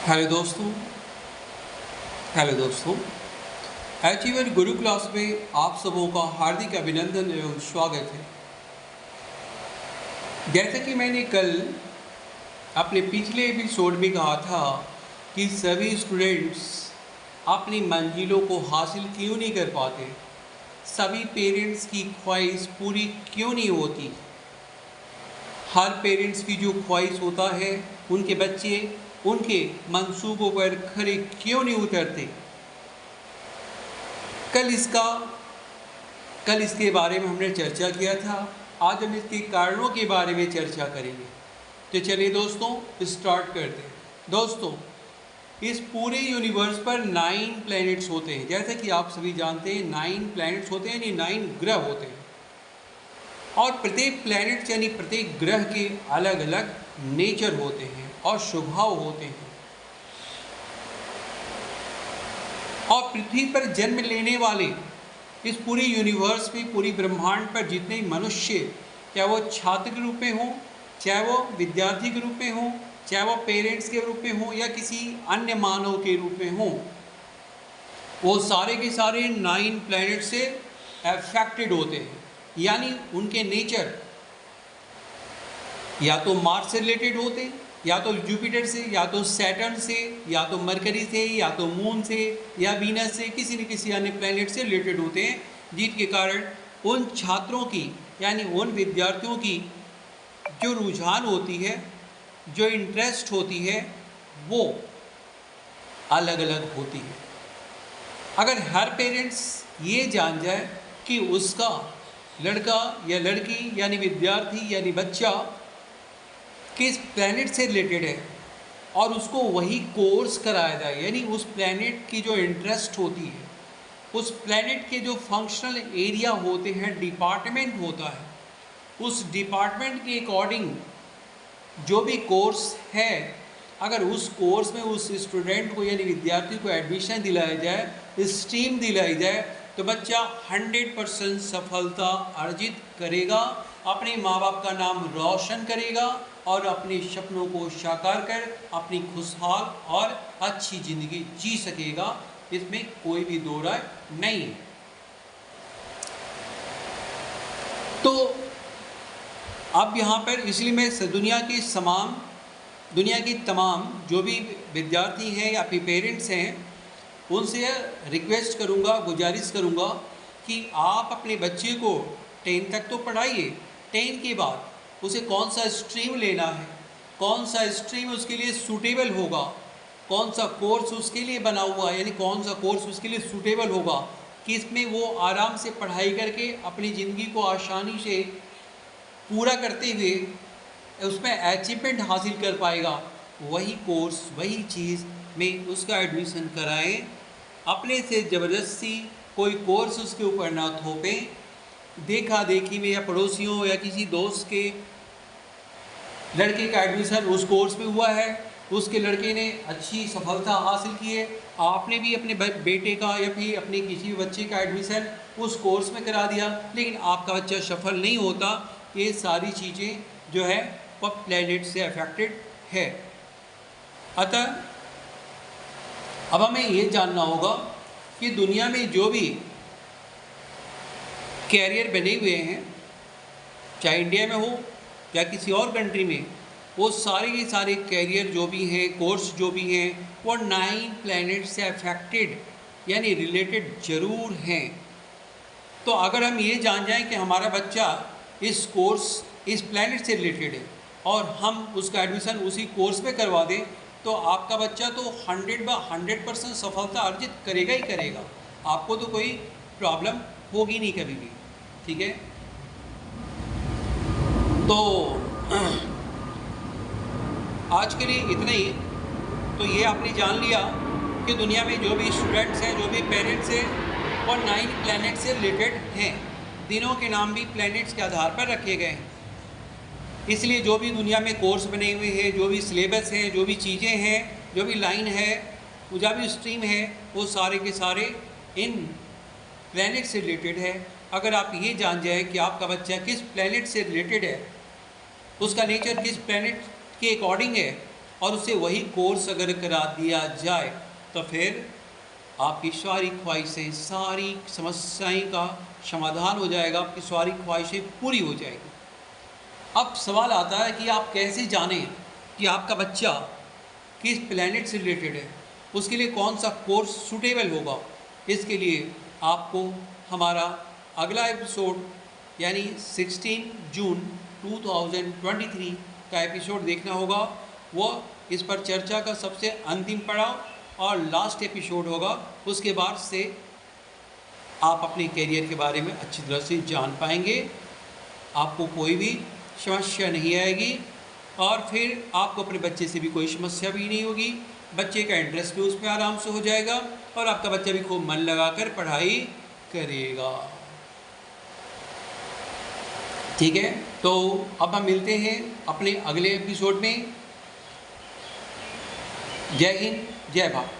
Hello दोस्तों hello दोस्तों achiever गुरु class में आप सबों का हार्दिक अभिनंदन एवं स्वागत है। जैसा कि मैंने कल अपने पिछले एपिसोड में कहा था कि सभी स्टूडेंट्स अपनी मंजिलों को हासिल क्यों नहीं कर पाते, सभी पेरेंट्स की ख्वाहिश पूरी क्यों नहीं होती। हर पेरेंट्स की जो ख्वाहिश होता है उनके बच्चे उनके मंसूबों पर खरे क्यों नहीं उतरते। कल इसके बारे में हमने चर्चा किया था। आज हम इसके कारणों के बारे में चर्चा करेंगे। तो चलिए दोस्तों स्टार्ट करते हैं। दोस्तों, इस पूरे यूनिवर्स पर 9 प्लैनेट्स होते हैं। जैसे कि आप सभी जानते हैं 9 प्लैनेट्स होते हैं, यानी 9 ग्रह होते हैं। और प्रत्येक प्लैनेट यानी प्रत्येक ग्रह के अलग अलग नेचर होते हैं और स्वभाव होते हैं। और पृथ्वी पर जन्म लेने वाले इस पूरे यूनिवर्स में, पूरी ब्रह्मांड पर जितने मनुष्य, चाहे वो छात्र के रूप में हो, चाहे वो विद्यार्थी के रूप में हो, चाहे वो पेरेंट्स के रूप में हो या किसी अन्य मानव के रूप में हो, वो सारे के सारे 9 प्लैनेट से अफेक्टेड होते हैं। यानी उनके नेचर या तो मार्स से रिलेटेड होते हैं, या तो जुपिटर से, या तो सैटर्न से, या तो मरकरी से, या तो मून से, या वीनस से, किसी न किसी अन्य प्लैनेट से रिलेटेड होते हैं। जिसके कारण उन छात्रों की यानी उन विद्यार्थियों की जो रुझान होती है, जो इंटरेस्ट होती है, वो अलग अलग होती है। अगर हर पेरेंट्स ये जान जाए कि उसका लड़का या लड़की यानी विद्यार्थी यानी बच्चा किस प्लैनेट से रिलेटेड है और उसको वही कोर्स कराया जाए, यानी उस प्लैनेट की जो इंटरेस्ट होती है, उस प्लैनेट के जो फंक्शनल एरिया होते हैं, डिपार्टमेंट होता है, उस डिपार्टमेंट के अकॉर्डिंग जो भी कोर्स है, अगर उस कोर्स में उस स्टूडेंट को यानी विद्यार्थी को एडमिशन दिलाया जाए, स्ट्रीम दिलाई जाए, तो बच्चा 100% सफलता अर्जित करेगा, अपने माँ बाप का नाम रोशन करेगा और अपने सपनों को साकार कर अपनी खुशहाल और अच्छी ज़िंदगी जी सकेगा। इसमें कोई भी दो राय नहीं है। तो अब यहाँ पर इसलिए मैं दुनिया की तमाम जो भी विद्यार्थी हैं या फिर पेरेंट्स हैं, उनसे रिक्वेस्ट करूँगा, गुजारिश करूँगा कि आप अपने बच्चे को 10 तक तो पढ़ाइए। 10 के बाद उसे कौन सा स्ट्रीम लेना है, कौन सा स्ट्रीम उसके लिए सूटेबल होगा, कौन सा कोर्स उसके लिए बना हुआ है, यानी कौन सा कोर्स उसके लिए सूटेबल होगा कि इसमें वो आराम से पढ़ाई करके अपनी ज़िंदगी को आसानी से पूरा करते हुए उसमें अचीवमेंट हासिल कर पाएगा, वही कोर्स वही चीज़ में उसका एडमिशन कराएं। अपने से ज़बरदस्ती कोई कोर्स उसके ऊपर ना थोपें। देखा देखी में या पड़ोसियों या किसी दोस्त के लड़के का एडमिशन उस कोर्स में हुआ है, उसके लड़के ने अच्छी सफलता हासिल की है, आपने भी अपने बेटे का या फिर अपने किसी बच्चे का एडमिशन उस कोर्स में करा दिया, लेकिन आपका बच्चा सफल नहीं होता। ये सारी चीज़ें जो है वह प्लैनेट से अफेक्टेड है। अतः अब हमें ये जानना होगा कि दुनिया में जो भी कैरियर बने हुए हैं, चाहे इंडिया में हो या किसी और कंट्री में, वो सारे के सारे कैरियर जो भी हैं, कोर्स जो भी हैं, वो 9 प्लैनेट से अफेक्टेड यानी रिलेटेड ज़रूर हैं। तो अगर हम ये जान जाएं कि हमारा बच्चा इस कोर्स इस प्लैनेट से रिलेटेड है और हम उसका एडमिशन उसी कोर्स में करवा दें, तो आपका बच्चा तो 100% सफलता अर्जित करेगा ही करेगा। आपको तो कोई प्रॉब्लम होगी नहीं कभी भी। ठीक है, तो आज के लिए इतना ही। तो ये आपने जान लिया कि दुनिया में जो भी स्टूडेंट्स हैं, जो भी पेरेंट्स हैं, वो 9 प्लैनेट से रिलेटेड हैं। दिनों के नाम भी प्लैनेट्स के आधार पर रखे गए हैं। इसलिए जो भी दुनिया में कोर्स बने हुए हैं, जो भी सिलेबस है, जो भी चीज़ें हैं, जो भी लाइन है, जो भी स्ट्रीम है, वो सारे के सारे इन प्लैनेट से रिलेटेड है। अगर आप ये जान जाए कि आपका बच्चा किस प्लैनेट से रिलेटेड है, उसका नेचर किस प्लैनेट के अकॉर्डिंग है, और उसे वही कोर्स अगर करा दिया जाए तो फिर आपकी सारी ख्वाहिशें, सारी समस्याएं का समाधान हो जाएगा, आपकी सारी ख्वाहिशें पूरी हो जाएगी। अब सवाल आता है कि आप कैसे जानें कि आपका बच्चा किस प्लैनेट से रिलेटेड है, उसके लिए कौन सा कोर्स सूटेबल होगा। इसके लिए आपको हमारा अगला एपिसोड यानी 16 जून 2023 का एपिसोड देखना होगा। वह इस पर चर्चा का सबसे अंतिम पड़ाव और लास्ट एपिसोड होगा। उसके बाद से आप अपने करियर के बारे में अच्छी तरह से जान पाएंगे, आपको कोई भी समस्या नहीं आएगी और फिर आपको अपने बच्चे से भी कोई समस्या भी नहीं होगी। बच्चे का इंटरेस्ट भी उसमें आराम से हो जाएगा और आपका बच्चा भी खूब मन लगाकर पढ़ाई करेगा। ठीक है, तो अब हम मिलते हैं अपने अगले एपिसोड में। जय हिंद, जय भारत।